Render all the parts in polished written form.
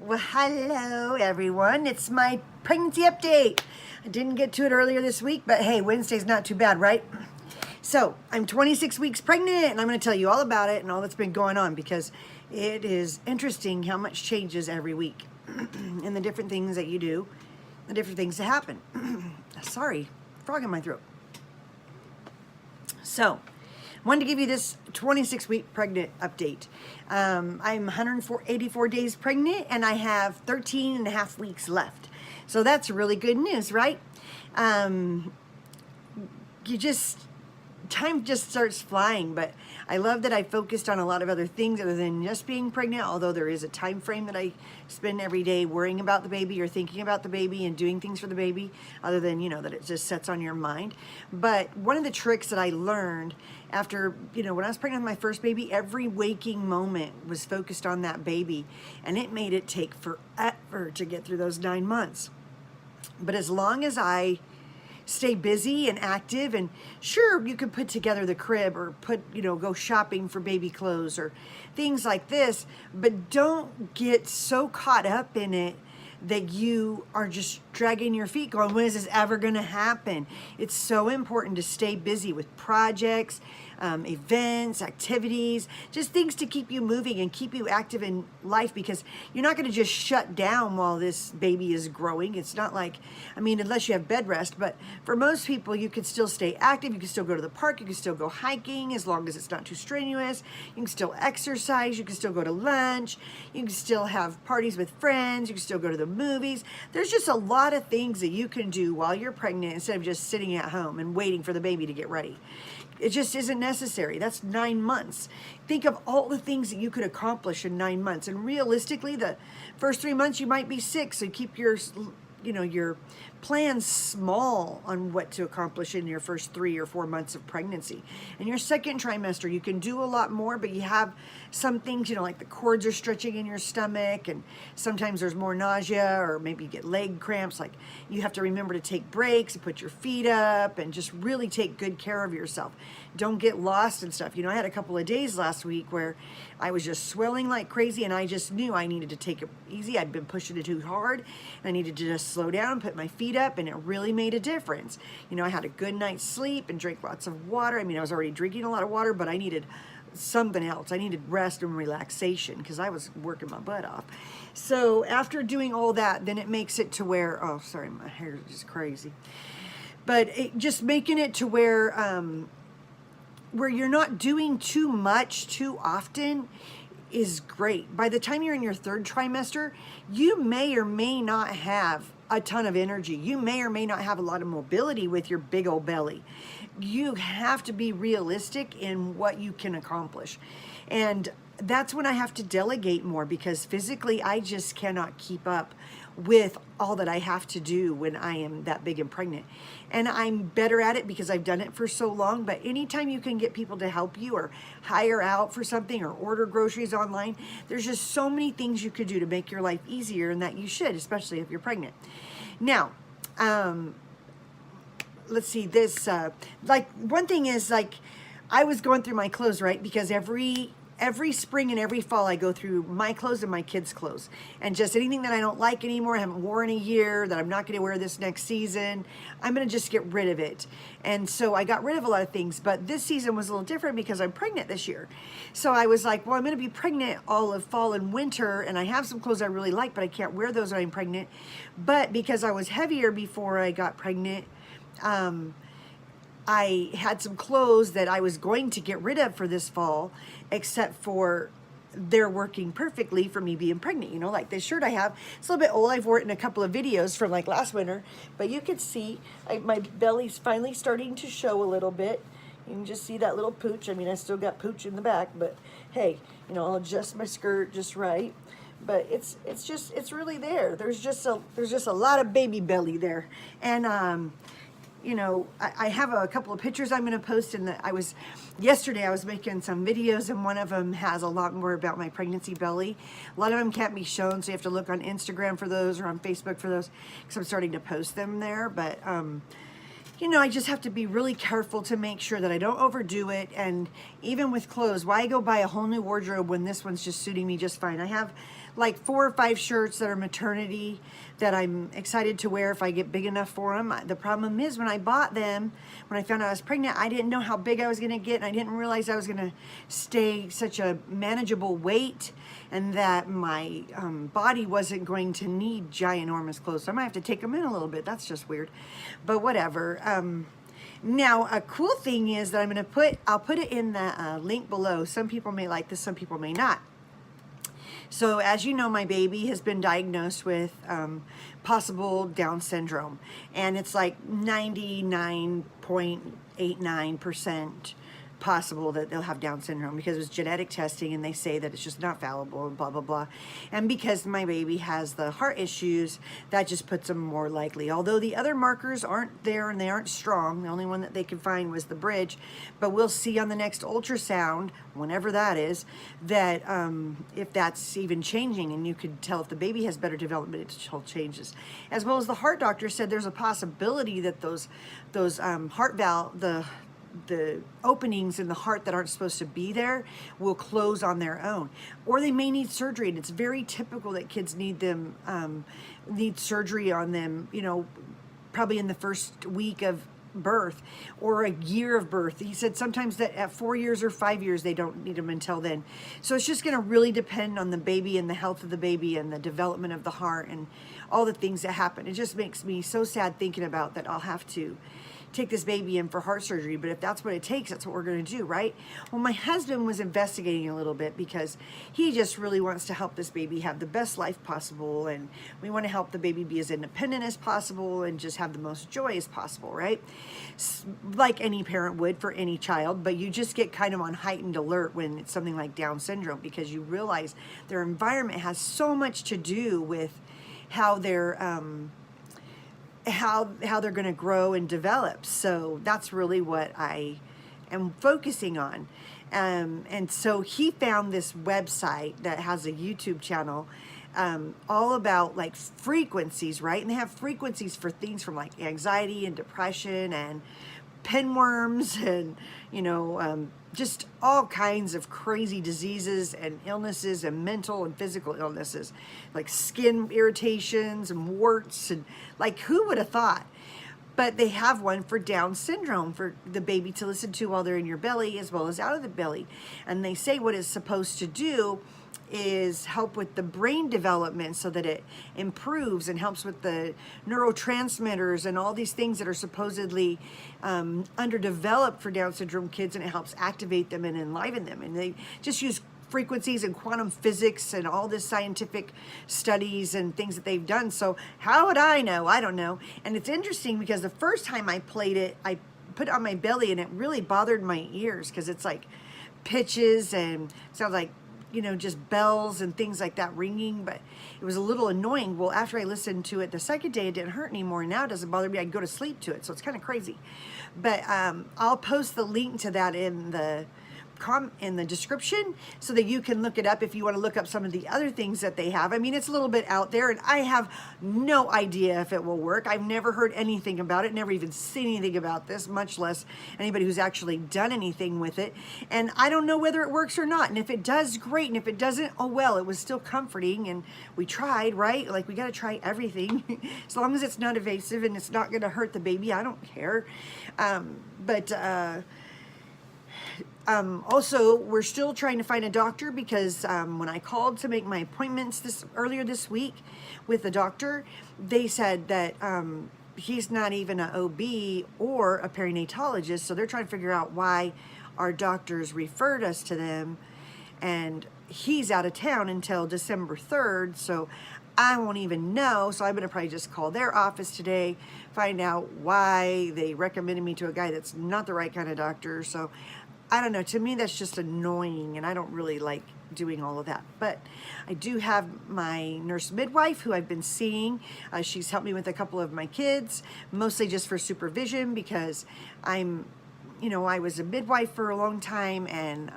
Well, hello everyone. It's my pregnancy update. I didn't get to it earlier this week, but hey, Wednesday's not too bad, right? So, I'm 26 weeks pregnant, and I'm going to tell you all about it and all that's been going on because it is interesting how much changes every week and the different things that you do, the different things that happen. Sorry, frog in my throat. So, I wanted to give you this 26-week pregnant update. I'm 184 days pregnant, and I have 13 and a half weeks left. So that's really good news, right? Time just starts flying, but I love that I focused on a lot of other things other than just being pregnant, although there is a time frame that I spend every day worrying about the baby or thinking about the baby and doing things for the baby, other than, that it just sets on your mind. But one of the tricks that I learned after, when I was pregnant with my first baby, every waking moment was focused on that baby, and it made it take forever to get through those 9 months. But as long as I stay busy and active, and sure, you could put together the crib or go shopping for baby clothes or things like this, but don't get so caught up in it that you are just dragging your feet going, when is this ever going to happen? It's so important to stay busy with projects, events, activities, just things to keep you moving and keep you active in life, because you're not going to just shut down while this baby is growing. It's not like, unless you have bed rest, but for most people, you can still stay active. You can still go to the park. You can still go hiking as long as it's not too strenuous. You can still exercise. You can still go to lunch. You can still have parties with friends. You can still go to the movies. There's just a lot of things that you can do while you're pregnant instead of just sitting at home and waiting for the baby to get ready. It just isn't necessary. That's 9 months. Think of all the things that you could accomplish in 9 months. And realistically, the first 3 months you might be sick, so keep your plans small on what to accomplish in your first 3 or 4 months of pregnancy. In your second trimester, you can do a lot more, but you have some things, like the cords are stretching in your stomach, and sometimes there's more nausea, or maybe you get leg cramps. Like, you have to remember to take breaks and put your feet up and just really take good care of yourself. Don't get lost and stuff. I had a couple of days last week where I was just swelling like crazy, and I just knew I needed to take it easy. I'd been pushing it too hard, and I needed to just slow down, put my feet up, and it really made a difference. I had a good night's sleep and drank lots of water. I was already drinking a lot of water, but I needed something else. I needed rest and relaxation because I was working my butt off. So after doing all that, then it makes it to where, oh, sorry, my hair is just crazy. But just making it to where you're not doing too much too often is great. By the time you're in your third trimester, you may or may not have a ton of energy. You may or may not have a lot of mobility with your big old belly. You have to be realistic in what you can accomplish. And that's when I have to delegate more, because physically I just cannot keep up with all that I have to do when I am that big and pregnant. And I'm better at it because I've done it for so long. But anytime you can get people to help you or hire out for something or order groceries online, there's just so many things you could do to make your life easier, and that you should, especially if you're pregnant. Now, let's see this, one thing is, I was going through my clothes, right? Because every spring and every fall I go through my clothes and my kids' clothes, and just anything that I don't like anymore, I haven't worn in a year, that I'm not going to wear this next season, I'm going to just get rid of it. And so I got rid of a lot of things, but this season was a little different because I'm pregnant this year. So I was like, well, I'm going to be pregnant all of fall and winter, and I have some clothes I really like, but I can't wear those when I'm pregnant. But because I was heavier before I got pregnant, I had some clothes that I was going to get rid of for this fall, except for they're working perfectly for me being pregnant. Like this shirt I have, it's a little bit old. I've worn it in a couple of videos from last winter, but you can see my belly's finally starting to show a little bit. You can just see that little pooch. I still got pooch in the back, but hey, I'll adjust my skirt just right. But it's really there. There's just a lot of baby belly there. And I have a couple of pictures I'm going to post, and yesterday I was making some videos, and one of them has a lot more about my pregnancy belly. A lot of them can't be shown, so you have to look on Instagram for those or on Facebook for those, because I'm starting to post them there. But you know, I just have to be really careful to make sure that I don't overdo it. And even with clothes, why go buy a whole new wardrobe when this one's just suiting me just fine? I have like 4 or 5 shirts that are maternity that I'm excited to wear if I get big enough for them. The problem is when I bought them, when I found out I was pregnant, I didn't know how big I was going to get, and I didn't realize I was going to stay such a manageable weight, and that my body wasn't going to need giant, enormous clothes. So I might have to take them in a little bit. That's just weird, but whatever. Now, a cool thing is that I'll put it in the link below. Some people may like this, some people may not. So as you know, my baby has been diagnosed with possible Down syndrome, and it's like 99.89% possible that they'll have Down syndrome because it was genetic testing, and they say that it's just not fallible and blah blah blah. And because my baby has the heart issues, that just puts them more likely, although the other markers aren't there and they aren't strong. The only one that they could find was the bridge, but we'll see on the next ultrasound, whenever that is, that if that's even changing, and you could tell if the baby has better developmental changes. As well as the heart doctor said there's a possibility that those heart valve, the openings in the heart that aren't supposed to be there will close on their own, or they may need surgery. And it's very typical that kids need surgery on them, you know, probably in the first week of birth or a year of birth. He said sometimes that at 4 years or 5 years they don't need them until then. So it's just going to really depend on the baby and the health of the baby and the development of the heart and all the things that happen. It just makes me so sad thinking about that I'll have to take this baby in for heart surgery, but if that's what it takes, that's what we're going to do, right? Well, my husband was investigating a little bit because he just really wants to help this baby have the best life possible, and we want to help the baby be as independent as possible and just have the most joy as possible, right? Like any parent would for any child, but you just get kind of on heightened alert when it's something like Down syndrome, because you realize their environment has so much to do with how they're how they're going to grow and develop. So that's really what I am focusing on. And so he found this website that has a YouTube channel all about like frequencies, right? And they have frequencies for things from like anxiety and depression and pinworms and, you know, just all kinds of crazy diseases and illnesses and mental and physical illnesses, like skin irritations and warts, and like, who would have thought? But they have one for Down syndrome for the baby to listen to while they're in your belly as well as out of the belly. And they say what it's supposed to do is help with the brain development so that it improves and helps with the neurotransmitters and all these things that are supposedly underdeveloped for Down syndrome kids, and it helps activate them and enliven them. And they just use frequencies and quantum physics and all this scientific studies and things that they've done. So how would I know? I don't know. And it's interesting because the first time I played it, I put it on my belly and it really bothered my ears because it's like pitches and sounds like, you know, just bells and things like that ringing, but it was a little annoying. Well, after I listened to it the second day, it didn't hurt anymore. Now it doesn't bother me. I can go to sleep to it. So it's kind of crazy. But I'll post the link to that in the description so that you can look it up if you want to look up some of the other things that they have. I mean, it's a little bit out there, and I have no idea if it will work. I've never heard anything about it, never even seen anything about this, much less anybody who's actually done anything with it. And I don't know whether it works or not. And if it does, great. And if it doesn't, oh well, it was still comforting, and we tried, right? Like, we got to try everything. As long as it's not invasive and it's not going to hurt the baby, I don't care. Also, we're still trying to find a doctor because when I called to make my appointments earlier this week with the doctor, they said that he's not even an OB or a perinatologist, so they're trying to figure out why our doctors referred us to them, and he's out of town until December 3rd, so I won't even know. So I'm going to probably just call their office today, find out why they recommended me to a guy that's not the right kind of doctor. So I don't know. To me, that's just annoying, and I don't really like doing all of that. But I do have my nurse midwife who I've been seeing. She's helped me with a couple of my kids, mostly just for supervision because I was a midwife for a long time, and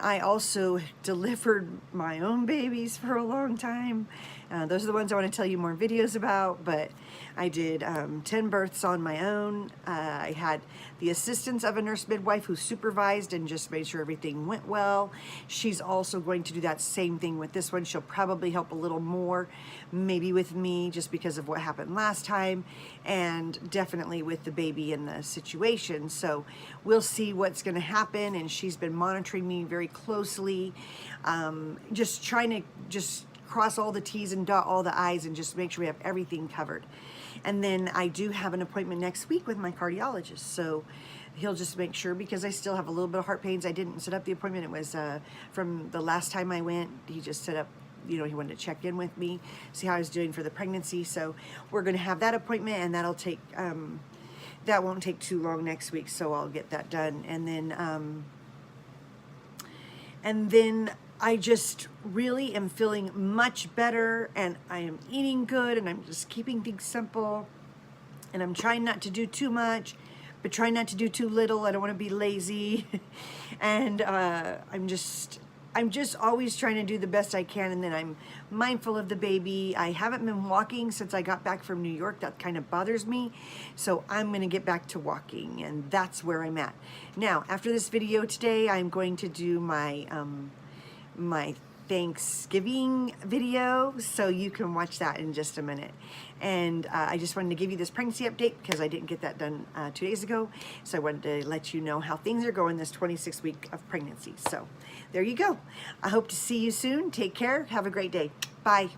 I also delivered my own babies for a long time. Those are the ones I want to tell you more videos about, but I did 10 births on my own. I had the assistance of a nurse midwife who supervised and just made sure everything went well. She's also going to do that same thing with this one. She'll probably help a little more, maybe with me, just because of what happened last time, and definitely with the baby in the situation. So we'll see what's going to happen, and she's been monitoring me very closely, just trying to just cross all the T's and dot all the I's and just make sure we have everything covered. And then I do have an appointment next week with my cardiologist, so he'll just make sure, because I still have a little bit of heart pains. I didn't set up the appointment. It was from the last time I went. He just set up, you know, he wanted to check in with me, see how I was doing for the pregnancy. So we're going to have that appointment, and that'll take that won't take too long next week, so I'll get that done. And then I just really am feeling much better, and I am eating good, and I'm just keeping things simple, and I'm trying not to do too much, but trying not to do too little. I don't want to be lazy. And I'm just always trying to do the best I can, and then I'm mindful of the baby. I haven't been walking since I got back from New York. That kind of bothers me. So I'm going to get back to walking, and that's where I'm at. Now, after this video today, I'm going to do my my Thanksgiving video, so you can watch that in just a minute. And I just wanted to give you this pregnancy update because I didn't get that done 2 days ago, so I wanted to let you know how things are going this 26th week of pregnancy. So there you go. I hope to see you soon. Take care. Have a great day. Bye.